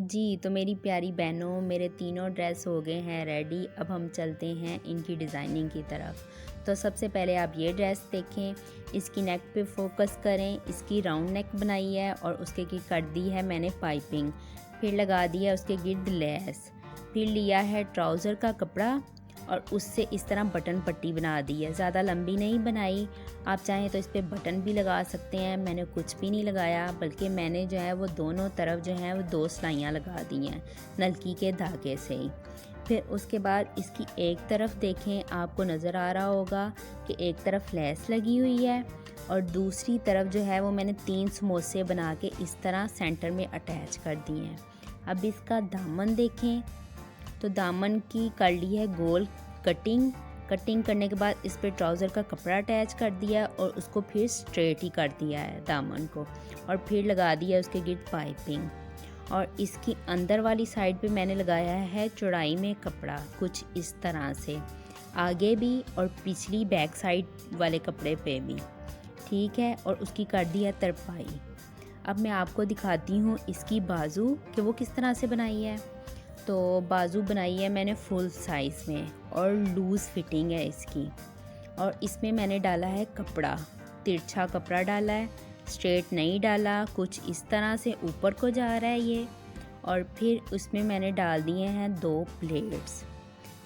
जी, तो मेरी प्यारी बहनों, मेरे तीनों ड्रेस हो गए हैं रेडी। अब हम चलते हैं इनकी डिज़ाइनिंग की तरफ। तो सबसे पहले आप ये ड्रेस देखें, इसकी नेक पे फोकस करें। इसकी राउंड नेक बनाई है और उसके की कर दी है मैंने पाइपिंग, फिर लगा दी है उसके गिर्द लेस, फिर लिया है ट्राउज़र का कपड़ा और उससे इस तरह बटन पट्टी बना दी है। ज़्यादा लंबी नहीं बनाई, आप चाहें तो इस पर बटन भी लगा सकते हैं। मैंने कुछ भी नहीं लगाया, बल्कि मैंने जो है वो दोनों तरफ जो है वो 2 सिलाइयाँ लगा दी हैं नलकी के धागे से ही। फिर उसके बाद इसकी एक तरफ देखें, आपको नज़र आ रहा होगा कि एक तरफ लेस लगी हुई है और दूसरी तरफ जो है वो मैंने 3 समोसे बना के इस तरह सेंटर में अटैच कर दिए हैं। अब इसका दामन देखें, तो दामन की कर ली है गोल कटिंग करने के बाद इस पर ट्राउज़र का कपड़ा अटैच कर दिया और उसको फिर स्ट्रेट ही कर दिया है दामन को, और फिर लगा दिया उसके गिर्द पाइपिंग। और इसकी अंदर वाली साइड पे मैंने लगाया है चौड़ाई में कपड़ा कुछ इस तरह से, आगे भी और पिछली बैक साइड वाले कपड़े पे भी, ठीक है। और उसकी कर दी है तरपाई। अब मैं आपको दिखाती हूँ इसकी बाजू कि वो किस तरह से बनाई है। तो बाजू बनाई है मैंने फुल साइज़ में और लूज़ फिटिंग है इसकी। और इसमें मैंने डाला है कपड़ा, तिरछा कपड़ा डाला है, स्ट्रेट नहीं डाला, कुछ इस तरह से ऊपर को जा रहा है ये। और फिर उसमें मैंने डाल दिए हैं 2 प्लेट्स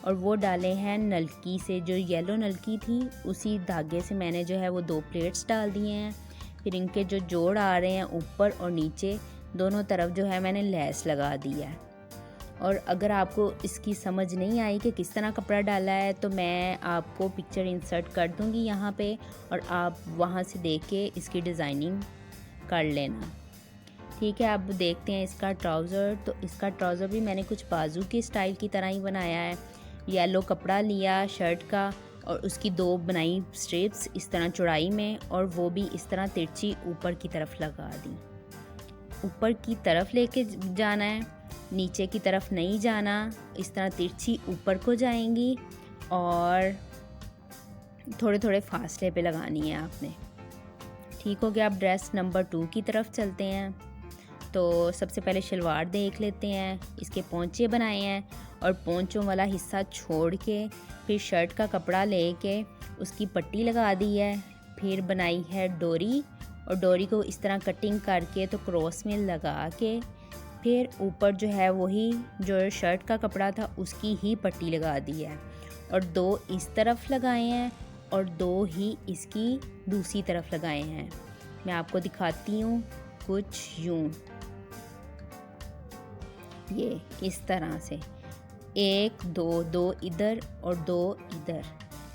और वो डाले हैं नलकी से, जो येलो नलकी थी उसी धागे से मैंने जो है वो 2 प्लेट्स डाल दिए हैं। फिर इनके जो जोड़ आ रहे हैं ऊपर और नीचे दोनों तरफ जो है मैंने लेस लगा दी है। और अगर आपको इसकी समझ नहीं आई कि किस तरह कपड़ा डाला है, तो मैं आपको पिक्चर इंसर्ट कर दूंगी यहाँ पे और आप वहाँ से देख के इसकी डिज़ाइनिंग कर लेना, ठीक है। अब देखते हैं इसका ट्राउज़र। तो इसका ट्राउज़र भी मैंने कुछ बाजू की स्टाइल की तरह ही बनाया है। येलो कपड़ा लिया शर्ट का और उसकी 2 बनाई स्ट्रिप्स इस तरह चौड़ाई में, और वो भी इस तरह तिरछी ऊपर की तरफ लगा दी। ऊपर की तरफ लेके जाना है, नीचे की तरफ नहीं जाना। इस तरह तिरछी ऊपर को जाएंगी और थोड़े थोड़े फासले पे लगानी है आपने, ठीक हो गया। अब ड्रेस नंबर 2 की तरफ चलते हैं। तो सबसे पहले शलवार देख लेते हैं। इसके पोंचे बनाए हैं और पोंचों वाला हिस्सा छोड़ के फिर शर्ट का कपड़ा लेके उसकी पट्टी लगा दी है। फिर बनाई है डोरी और डोरी को इस तरह कटिंग करके तो क्रॉस में लगा के फिर ऊपर जो है वही जो शर्ट का कपड़ा था उसकी ही पट्टी लगा दी है, और 2 इस तरफ लगाए हैं और 2 ही इसकी दूसरी तरफ लगाए हैं। मैं आपको दिखाती हूँ कुछ यूँ, ये इस तरह से 1 2 2 इधर और 2 इधर,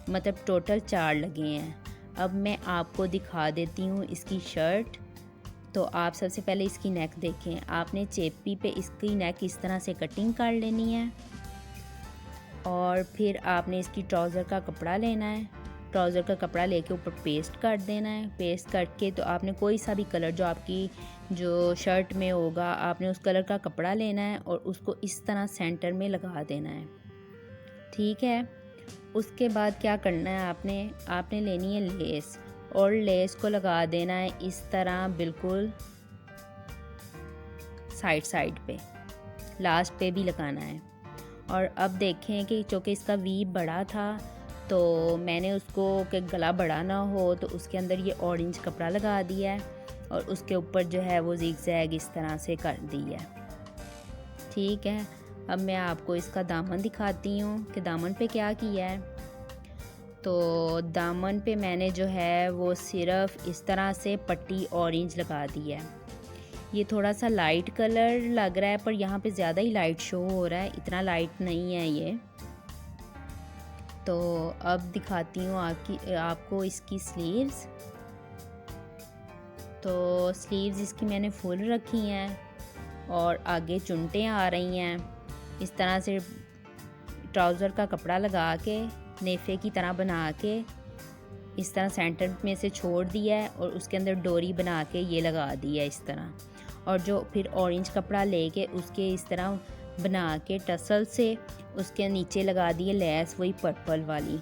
मतलब टोटल 4 लगे हैं। अब मैं आपको दिखा देती हूँ इसकी शर्ट। तो आप सबसे पहले इसकी नेक देखें। आपने चेपी पे इसकी नेक इस तरह से कटिंग कर लेनी है और फिर आपने इसकी ट्राउज़र का कपड़ा लेना है। ट्राउज़र का कपड़ा लेके ऊपर पेस्ट कर देना है। पेस्ट करके तो आपने कोई सा भी कलर जो आपकी जो शर्ट में होगा, आपने उस कलर का कपड़ा लेना है और उसको इस तरह सेंटर में लगा देना है, ठीक है। उसके बाद क्या करना है, आपने लेनी है लेस और लेस को लगा देना है इस तरह बिल्कुल साइड पे, लास्ट पे भी लगाना है। और अब देखें कि चूँकि इसका वी बड़ा था तो मैंने उसको कि गला बड़ा ना हो तो उसके अंदर ये ऑरेंज कपड़ा लगा दिया है और उसके ऊपर जो है वो जिगजैग इस तरह से कर दी है, ठीक है। अब मैं आपको इसका दामन दिखाती हूँ कि दामन पे क्या किया है। तो दामन पे मैंने जो है वो सिर्फ इस तरह से पट्टी ऑरेंज लगा दी है। ये थोड़ा सा लाइट कलर लग रहा है पर यहाँ पे ज़्यादा ही लाइट शो हो रहा है, इतना लाइट नहीं है ये। तो अब दिखाती हूँ आपको इसकी स्लीव्स। तो स्लीव्स इसकी मैंने फुल रखी हैं और आगे चुनटें आ रही हैं। इस तरह से ट्राउज़र का कपड़ा लगा के नेफे की तरह बना के इस तरह सेंटर में से छोड़ दिया है और उसके अंदर डोरी बना के ये लगा दी है इस तरह। और जो फिर ऑरेंज कपड़ा लेके उसके इस तरह बना के टसल से उसके नीचे लगा दी है लेस, वही पर्पल वाली।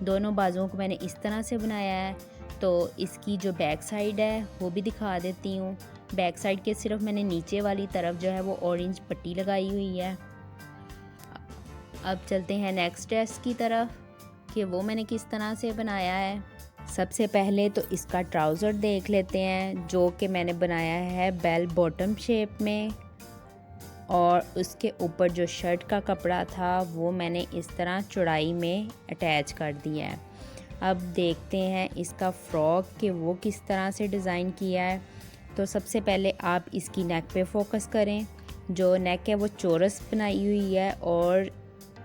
दोनों बाजुओं को मैंने इस तरह से बनाया है। तो इसकी जो बैक साइड है वो भी दिखा देती हूँ। बैक साइड के सिर्फ मैंने नीचे वाली तरफ जो है वो ऑरेंज पट्टी लगाई हुई है। अब चलते हैं नेक्स्ट ड्रेस की तरफ कि वो मैंने किस तरह से बनाया है। सबसे पहले तो इसका ट्राउज़र देख लेते हैं, जो कि मैंने बनाया है बेल बॉटम शेप में, और उसके ऊपर जो शर्ट का कपड़ा था वो मैंने इस तरह चौड़ाई में अटैच कर दिया है। अब देखते हैं इसका फ्रॉक कि वो किस तरह से डिज़ाइन किया है। तो सबसे पहले आप इसकी नेक पे फोकस करें। जो नेक है वो चौरस बनाई हुई है और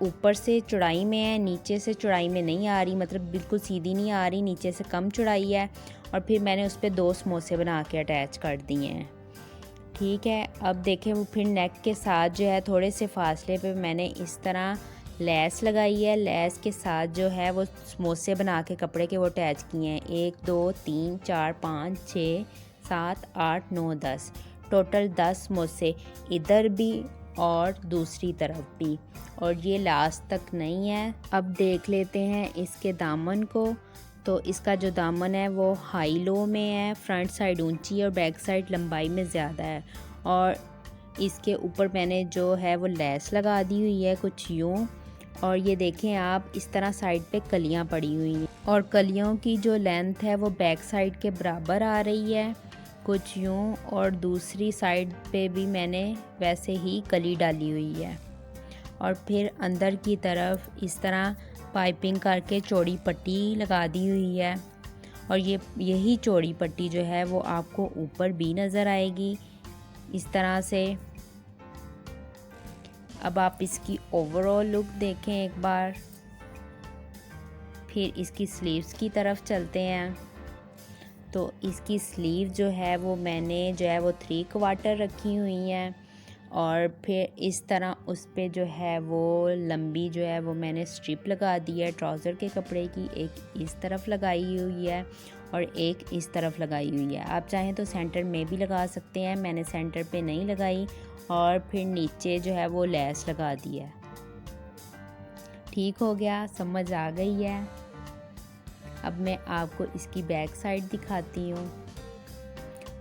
ऊपर से चौड़ाई में है, नीचे से चौड़ाई में नहीं आ रही, मतलब बिल्कुल सीधी नहीं आ रही, नीचे से कम चौड़ाई है। और फिर मैंने उस पर 2 समोसे बना के अटैच कर दिए हैं। ठीक है, अब देखें वो फिर नेक के साथ जो है थोड़े से फासले पे मैंने इस तरह लेस लगाई है। लेस के साथ जो है वो समोसे बना के कपड़े के वो अटैच किए हैं। 1 2 3 4 5 6 7 8 9 10, टोटल 10 समोसे इधर भी और दूसरी तरफ भी, और ये लास्ट तक नहीं है। अब देख लेते हैं इसके दामन को। तो इसका जो दामन है वो हाई लो में है, फ्रंट साइड ऊंची और बैक साइड लंबाई में ज़्यादा है। और इसके ऊपर मैंने जो है वो लेस लगा दी हुई है कुछ यूँ, और ये देखें आप इस तरह साइड पे कलियां पड़ी हुई हैं, और कलियों की जो लेंथ है वो बैक साइड के बराबर आ रही है कुछ यूँ, और दूसरी साइड पे भी मैंने वैसे ही कली डाली हुई है। और फिर अंदर की तरफ इस तरह पाइपिंग करके चौड़ी पट्टी लगा दी हुई है, और यही चौड़ी पट्टी जो है वो आपको ऊपर भी नज़र आएगी इस तरह से। अब आप इसकी ओवरऑल लुक देखें एक बार। फिर इसकी स्लीव्स की तरफ चलते हैं। तो इसकी स्लीव जो है वो मैंने जो है वो 3/4 रखी हुई हैं, और फिर इस तरह उस पे जो है वो लंबी जो है वो मैंने स्ट्रिप लगा दी है ट्राउज़र के कपड़े की। एक इस तरफ लगाई हुई है और एक इस तरफ लगाई हुई है। आप चाहें तो सेंटर में भी लगा सकते हैं, मैंने सेंटर पे नहीं लगाई। और फिर नीचे जो है वो लेस लगा दी है। ठीक हो गया, समझ आ गई है। अब मैं आपको इसकी बैक साइड दिखाती हूँ।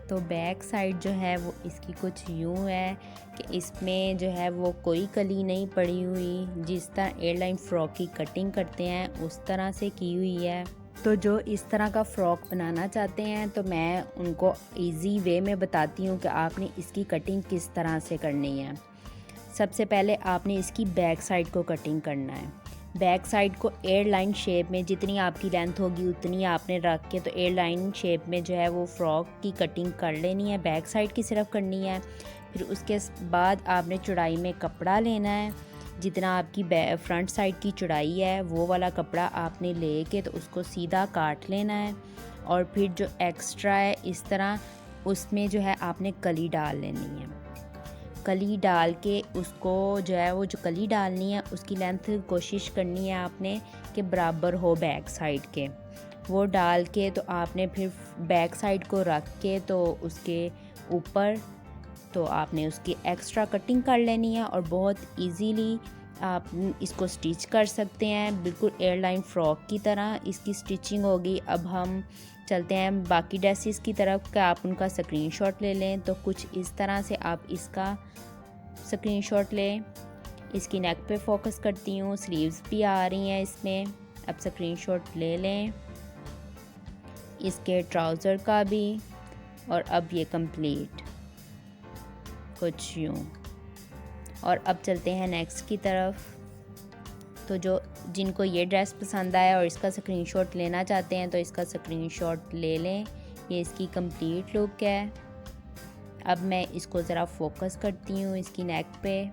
तो बैक साइड जो है वो इसकी कुछ यूँ है कि इसमें जो है वो कोई कली नहीं पड़ी हुई, जिस तरह एयरलाइन फ़्रॉक की कटिंग करते हैं उस तरह से की हुई है। तो जो इस तरह का फ़्रॉक बनाना चाहते हैं तो मैं उनको इजी वे में बताती हूँ कि आपने इसकी कटिंग किस तरह से करनी है। सबसे पहले आपने इसकी बैक साइड को कटिंग करना है। बैक साइड को एयरलाइन शेप में जितनी आपकी लेंथ होगी उतनी आपने रख के तो एयरलाइन शेप में जो है वो फ्रॉक की कटिंग कर लेनी है, बैक साइड की सिर्फ करनी है। फिर उसके बाद आपने चौड़ाई में कपड़ा लेना है, जितना आपकी फ्रंट साइड की चौड़ाई है वो वाला कपड़ा आपने लेके तो उसको सीधा काट लेना है। और फिर जो एक्स्ट्रा है इस तरह उसमें जो है आपने कली डाल लेनी है। कली डाल के उसको जो है वो जो कली डालनी है उसकी लेंथ कोशिश करनी है आपने कि बराबर हो बैक साइड के। वो डाल के तो आपने फिर बैक साइड को रख के तो उसके ऊपर तो आपने उसकी एक्स्ट्रा कटिंग कर लेनी है, और बहुत इजीली आप इसको स्टिच कर सकते हैं, बिल्कुल एयरलाइन फ़्रॉक की तरह इसकी स्टिचिंग होगी। अब हम चलते हैं बाकी ड्रेसेस की तरफ कि आप उनका स्क्रीनशॉट ले लें। तो कुछ इस तरह से आप इसका स्क्रीनशॉट लें। इसकी नेक पे फोकस करती हूँ, स्लीव्स भी आ रही हैं इसमें। अब स्क्रीनशॉट ले लें इसके ट्राउज़र का भी, और अब ये कंप्लीट कुछ यूँ। और अब चलते हैं नेक्स्ट की तरफ। तो जिनको ये ड्रेस पसंद आया और इसका स्क्रीनशॉट लेना चाहते हैं तो इसका स्क्रीनशॉट ले लें। ये इसकी कंप्लीट लुक है। अब मैं इसको ज़रा फोकस करती हूँ इसकी नेक पे।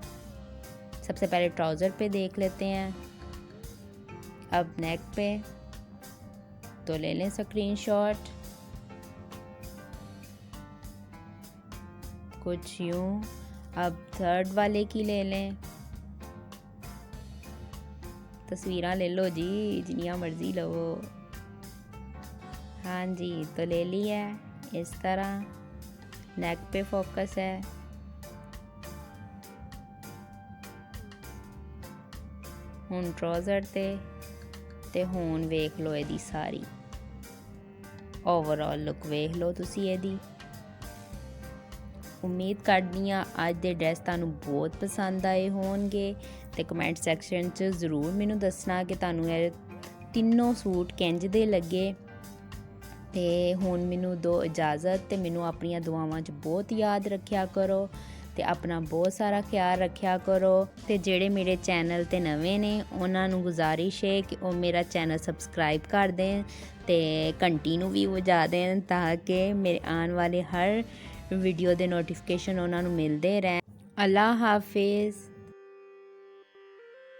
सबसे पहले ट्राउज़र पे देख लेते हैं, अब नेक पे तो ले लें स्क्रीनशॉट कुछ यूँ। अब थर्ड वाले की ले लें, तस्वीरें ले लो जी जिनिया मर्जी लो। हाँ जी, तो ले ली है इस तरह, नेक पे फोकस है। हुन ट्राउज़र ते हुन वेख लो एदी सारी ओवरऑल लुक वेख लो तुसी एदी। ਉਮੀਦ ਕਰਦੀ ਹਾਂ ਅੱਜ ਦੇ ਡਰੈਸ ਤੁਹਾਨੂੰ ਬਹੁਤ ਪਸੰਦ ਆਏ ਹੋਣਗੇ ਤੇ ਕਮੈਂਟ ਸੈਕਸ਼ਨ 'ਚ ਜ਼ਰੂਰ ਮੈਨੂੰ ਦੱਸਣਾ ਕਿ ਤੁਹਾਨੂੰ ਇਹ ਤਿੰਨੋਂ ਸੂਟ ਕਿੰਜ ਦੇ ਲੱਗੇ। ਤੇ ਹੁਣ ਮੈਨੂੰ ਦਿਓ ਇਜਾਜ਼ਤ ਤੇ ਮੈਨੂੰ ਆਪਣੀਆਂ ਦੁਆਵਾਂ 'ਚ ਬਹੁਤ ਯਾਦ ਰੱਖਿਆ ਕਰੋ ਤੇ ਆਪਣਾ ਬਹੁਤ ਸਾਰਾ ਖਿਆਲ ਰੱਖਿਆ ਕਰੋ। ਤੇ ਜਿਹੜੇ ਮੇਰੇ ਚੈਨਲ ਤੇ ਨਵੇਂ ਨੇ ਉਹਨਾਂ ਨੂੰ ਗੁਜ਼ਾਰਿਸ਼ ਹੈ ਕਿ ਉਹ ਮੇਰਾ ਚੈਨਲ ਸਬਸਕ੍ਰਾਈਬ ਕਰ ਦੇਣ ਤੇ ਘੰਟੀ ਨੂੰ ਵੀ ਵਜਾ ਦੇਣ ਤਾਂ ਕਿ ਮੇਰੇ ਆਉਣ ਵਾਲੇ ਹਰ ਵੀਡੀਓ ਦੇ ਨੋਟੀਫਿਕੇਸ਼ਨ ਉਹਨਾਂ ਨੂੰ ਮਿਲਦੇ ਰਹਿਣ। ਅੱਲਾ ਹਾਫਿਜ਼।